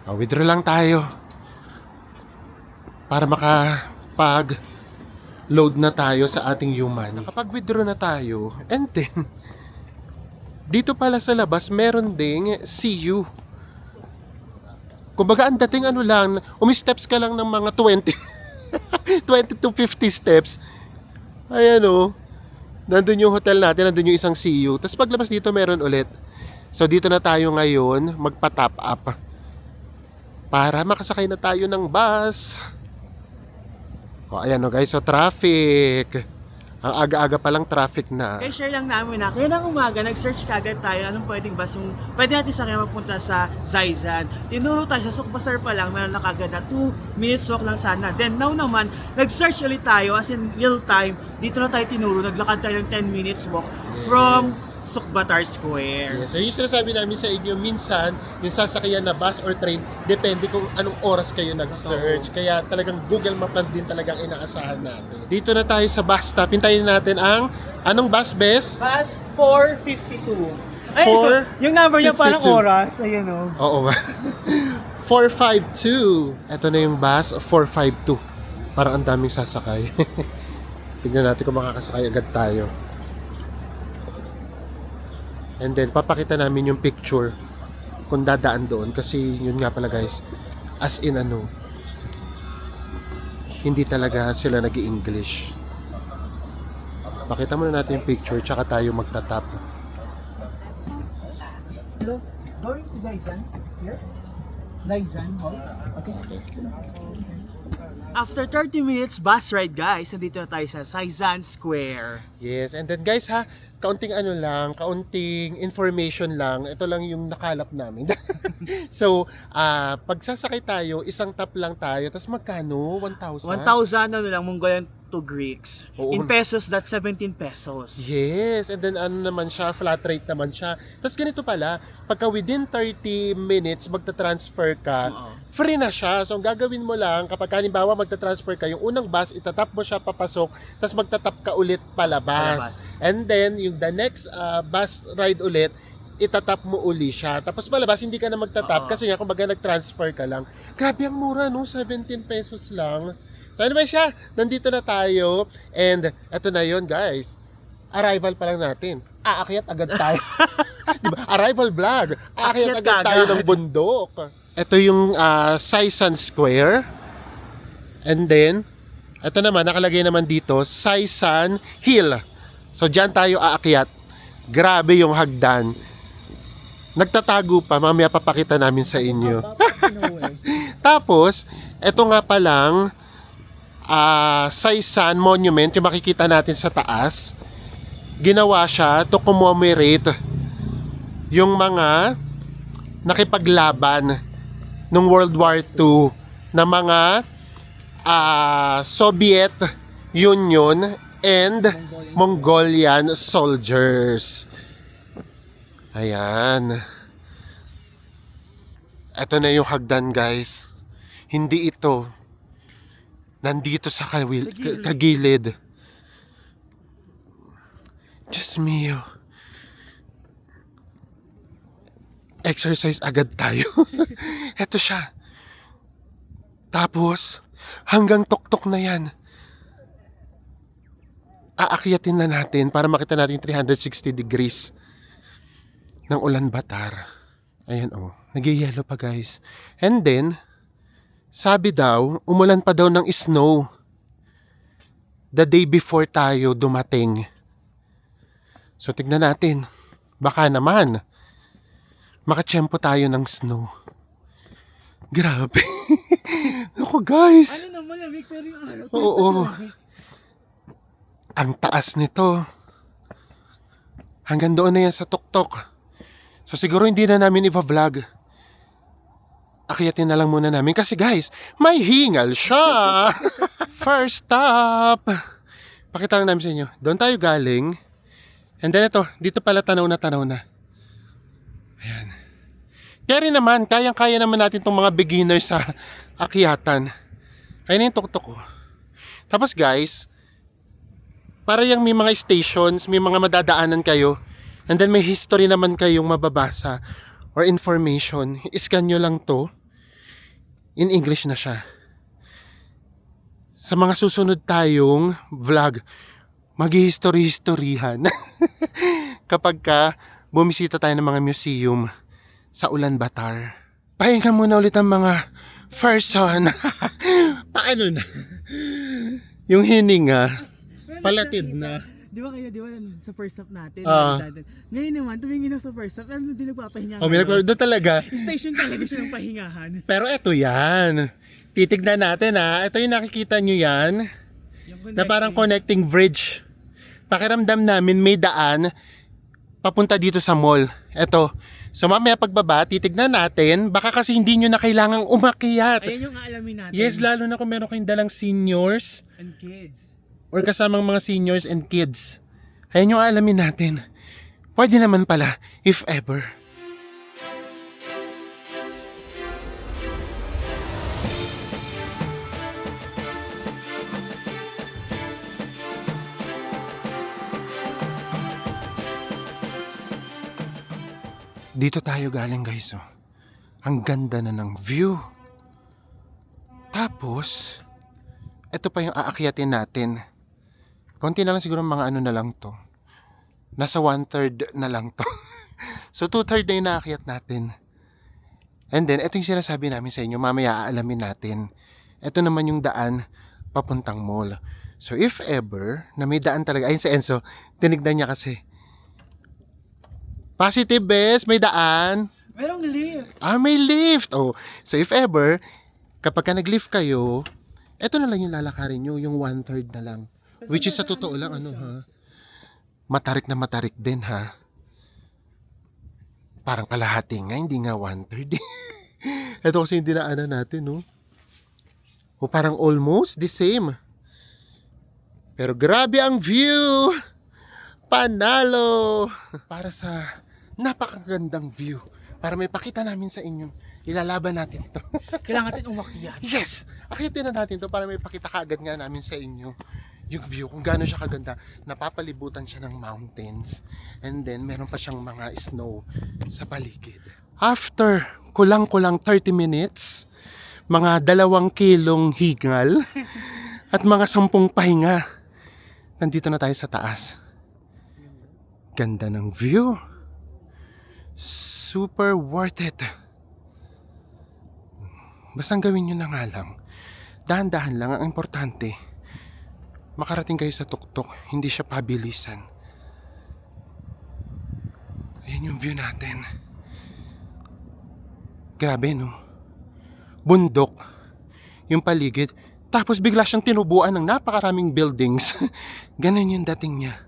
Withdraw lang tayo. Para makapag-load na tayo sa ating U-Money. Nakapag-withdraw na tayo. And then, dito pala sa labas, meron ding CU. Kumbaga, ang dating lang, umi-steps ka lang ng mga 20. 20 to 50 steps. Ayan nandun yung hotel natin, nandun yung isang CU. Tapos paglabas dito, meron ulit. So dito na tayo ngayon, magpa-top up para makasakay na tayo ng bus. O ayan o guys, so traffic. Ang aga-aga pa lang traffic na. Kaya share lang namin na, kaya ng umaga, nag-search kagad tayo anong pwedeng bus yung pwede natin sakay mapunta sa Zaizan. Tinuro tayo sa Sukbasar pa lang, meron na kagad na 2 minutes walk lang sana. Then now naman, nag-search ulit tayo as in real time. Dito na tayo tinuro, naglakad tayo ng 10 minutes walk from Sukbatar Square. Yes, so yung sinasabi namin sa inyo, minsan, yung sasakyan na bus or train, depende kung anong oras kayo nag-search. Kaya talagang Google Maps lang din talagang inaasahan natin. Dito na tayo sa bus stop. Hintayin natin ang, anong bus, Bes? Bus 452. Ay, 4:52. yung number niya parang oras. Ayun o. Oo nga. 452. Ito na yung bus, 452. Parang ang daming sasakay. Tignan natin kung makakasakay agad tayo. And then, papakita namin yung picture kung dadaan doon. Kasi yun nga pala guys, as in ano, hindi talaga sila nag-i-English. Pakita muna natin yung picture, tsaka tayo magtatap. Hello? Going to Zaizan? Here? Zaizan Hall? Okay. After 30 minutes bus ride guys, nandito na tayo sa Zaizan Square. Yes, and then guys ha, kaunting ano lang, kaunting information lang. Ito lang yung nakalap namin. So, pag sasakay tayo, isang tap lang tayo. Tapos magkano? 1,000? 1,000 ano lang, Mongolian to Greeks. Oo. In pesos, that's 17 pesos. Yes, and then ano naman siya, flat rate naman siya. Tapos ganito pala, pagka within 30 minutes magta-transfer ka, free na siya. So ang gagawin mo lang, kapag halimbawa magta-transfer ka, yung unang bus, itatap mo siya papasok, tapos magtatap ka ulit palabas. And then, yung the next bus ride ulit, itatap mo uli siya. Tapos palabas, hindi ka na magtatap kasi nga kumbaga nag-transfer ka lang. Grabe ang mura, no? 17 pesos lang. So ano ba siya? Nandito na tayo. And eto na yon guys. Arrival pa lang natin. Aakyat agad tayo. Diba? Arrival vlog. Aakyat agad tayo ng bundok. Ito yung Zaizan Square. And then, ito naman, nakalagay naman dito, Zaizan Hill. So dyan tayo aakyat. Grabe yung hagdan. Nagtatago pa, mamaya papakita namin sa inyo. Tapos, ito nga palang Zaizan Monument, yung makikita natin sa taas. Ginawa siya to commemorate yung mga nakipaglaban nung World War II na mga Soviet Union and Mongolian soldiers. Ayan. Ito na yung hagdan guys. Hindi ito. Nandito sa kagilid. Diyos mio. Exercise agad tayo. Ito siya. Tapos, hanggang tuktok na yan. Aakyatin na natin para makita natin 360 degrees ng Ulaanbaatar. Ayan oh, nag-yellow pa guys. And then, sabi daw, umulan pa daw ng snow the day before tayo dumating. So tignan natin. Baka naman makatsyempo tayo ng snow. Grabe. Ako guys. Ano naman, lamig pero yung araw. Oo. Ang taas nito. Hanggang doon na yan sa tuktok. So siguro hindi na namin i-vlog. Akyatin na lang muna namin kasi guys, may hingal siya. First stop. Pakita lang namin sa inyo. Doon tayo galing. And then ito, dito pala tanaw na. Ayan. Kaya rin naman, kayang-kaya naman natin itong mga beginners sa akyatan. Ayan na yung tuktok ko. Tapos guys, para yung may mga stations, may mga madadaanan kayo, and then may history naman kayong mababasa or information, iscan nyo lang to. In English na siya. Sa mga susunod tayong vlog, mag-history-historyhan. Kapag ka bumisita tayo ng mga museum sa Ulaanbaatar. Pahinga muna ulit ang mga person. Paano na? Yung hininga, palatid na. di ba, sa first stop natin, Ah. ngayon naman, tumingin na sa first stop, pero hindi nagpapahinga. Oh, may doon talaga. Station talaga siya ng pahingahan. Pero eto yan. Titignan natin Ito yung nakikita nyo yan. Na parang connecting bridge. Pakiramdam namin may daan papunta dito sa mall. Eto. So mamaya pagbaba, titignan natin. Baka kasi hindi nyo na kailangang umakyat. Ayan yung aalamin natin. Yes, lalo na kung meron kayong dalang seniors And kids. or kasamang mga seniors and kids. Ayan yung alamin natin. Pwede naman pala, if ever. Dito tayo galing guys. Ang ganda na ng view. Tapos, ito pa yung aakyatin natin. Konti na lang siguro mga ano na lang to. Nasa 1/3 na lang to. So 2/3 na yung naakyat natin. And then, ito yung sinasabi namin sa inyo. Mamaya aalamin natin. Ito naman yung daan papuntang mall. So if ever na may daan talaga. Ayun si Enzo, tinignan niya kasi. Positive best, may daan. Merong lift. May lift. Oh, so if ever, kapag ka nag-lift kayo, eto na lang yung lalakarin nyo, yung 1/3 na lang. Which is sa totoo lang, matarik na matarik din ha. Parang kalahati nga, hindi nga 1/3. Ito kasi yung dinaanan natin, no? O parang almost the same. Pero grabe ang view! Panalo! Para sa napakagandang view. Para may pakita namin sa inyo. Ilalaban natin to. Kailangan natin umakyat. Yes! Akyatin na natin to para may pakita kaagad nga namin sa inyo yung view. Kung gaano siya kaganda. Napapalibutan siya ng mountains. And then, meron pa siyang mga snow sa paligid. After kulang-kulang 30 minutes, mga 2 kilong higal, at mga 10 pahinga, nandito na tayo sa taas. Ganda ng view. Super worth it. Basta gawin nyo na nga lang. Dahan-dahan lang. Ang importante, makarating kayo sa tuktok. Hindi siya pabilisan. Ayan yung view natin. Grabe, no? Bundok. Yung paligid. Tapos bigla siyang tinubuan ng napakaraming buildings. Ganon yung dating niya.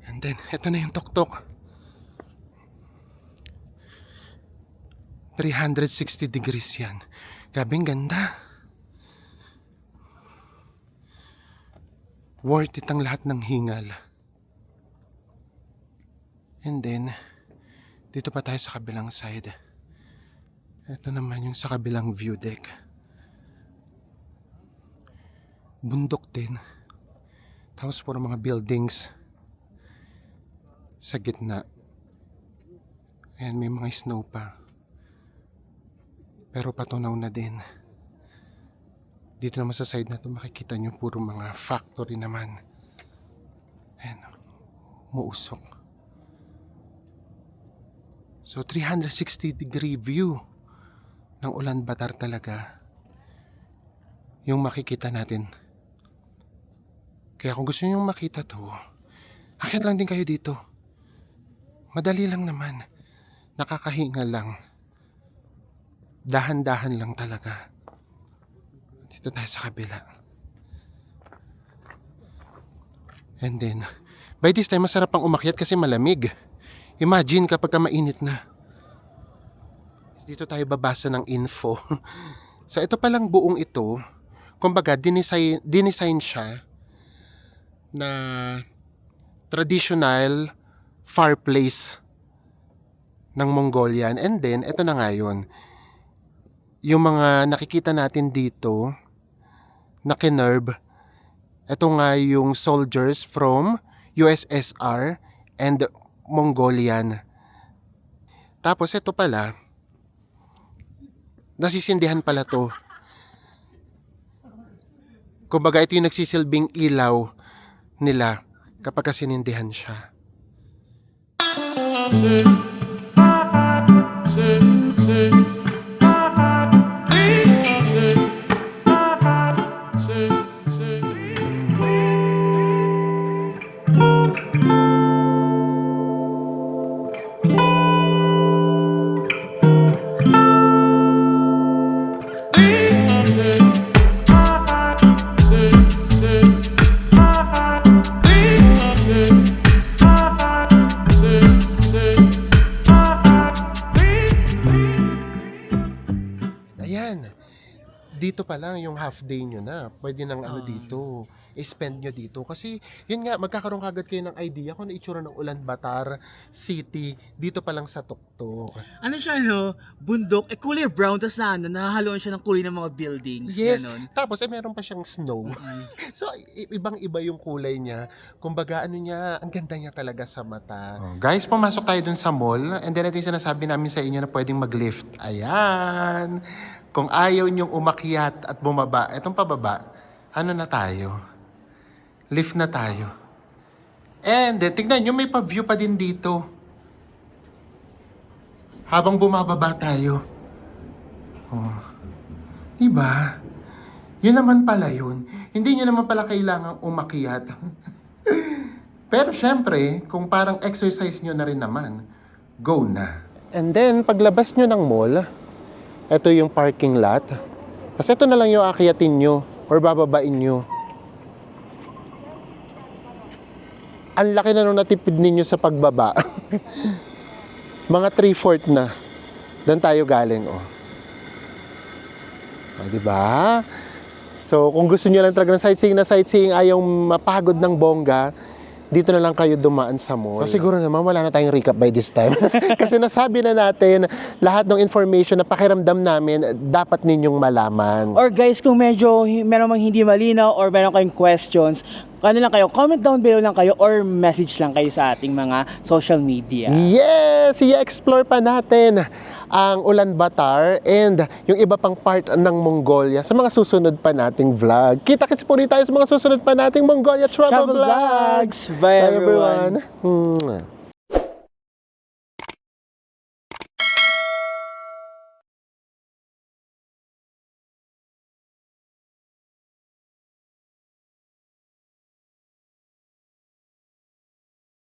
And then, eto na yung tuktok. 360 degrees yan. Grabing ganda. Worth it ang lahat ng hingal. And then, dito pa tayo sa kabilang side. Ito naman yung sa kabilang view deck. Bundok din. Tapos puro mga buildings sa gitna. Ayan, may mga snow pa. Pero patunaw na din. Dito naman sa side na to makikita nyo puro mga factory naman. Ayan, muusok. So 360 degree view ng Ulaanbaatar talaga yung makikita natin. Kaya kung gusto nyo makita to, akyat lang din kayo dito. Madali lang naman. Nakakahinga lang. Dahan-dahan lang talaga. Dito tayo sa kabila. And then, by this time, masarap pang umakyat kasi malamig. Imagine kapag ka mainit na. Dito tayo babasa ng info. So, ito palang buong ito, kumbaga, dinesign siya na traditional fireplace ng Mongolian. And then, ito na nga yun. Yung mga nakikita natin dito na kinerb, ito nga yung soldiers from USSR and Mongolian. Tapos ito pala, nasisindihan pala to. Kumbaga ito yung nagsisilbing ilaw nila kapag sinindihan siya. Ayan. Dito pa lang yung half day nyo na. Pwede nang ano dito. I-spend nyo dito. Kasi, yun nga, magkakaroon kagad kayo ng idea kung ano itsura ng Ulaanbaatar City dito pa lang sa Tuktok. Ano siya, no? Bundok. Kulay brown. Tapos nahahaluan siya ng kulay ng mga buildings. Yes. Ganon. Tapos, meron pa siyang snow. So, ibang-iba yung kulay niya. Kumbaga, ano niya, ang ganda niya talaga sa mata. Guys, pumasok tayo dun sa mall. And then, ito yung sinasabi namin sa inyo na pwedeng mag-lift. Ayan. Kung ayaw niyong umakyat at bumaba, etong pababa, ano na tayo? Lift na tayo. And then, tignan nyo, may pa-view pa din dito. Habang bumababa tayo. Oh. Diba? Yun naman pala yun. Hindi nyo naman pala kailangang umakyat. Pero syempre, kung parang exercise nyo na rin naman, go na. And then, paglabas nyo ng mall, ito yung parking lot. Kasi ito na lang yung akyatin nyo or bababain nyo. Ang laki na nung natipid ninyo sa pagbaba. Mga 3/4 na. Doon tayo galing, oh. Diba? So, kung gusto nyo lang talaga ng sightseeing, ayaw mapagod ng bongga, dito na lang kayo dumaan sa mall. So, siguro naman wala na tayong recap by this time. Kasi nasabi na natin lahat ng information na pakiramdam namin dapat ninyong malaman. Or guys, kung medyo meron mang hindi malinaw or meron kayong questions, ano lang kayo, comment down below lang kayo or message lang kayo sa ating mga social media. Yes! I-explore pa natin ang Ulaanbaatar and yung iba pang part ng Mongolia sa mga susunod pa nating vlog. Kita-kits po rin tayo sa mga susunod pa nating Mongolia Travel Vlogs! Bye everyone! Mwah.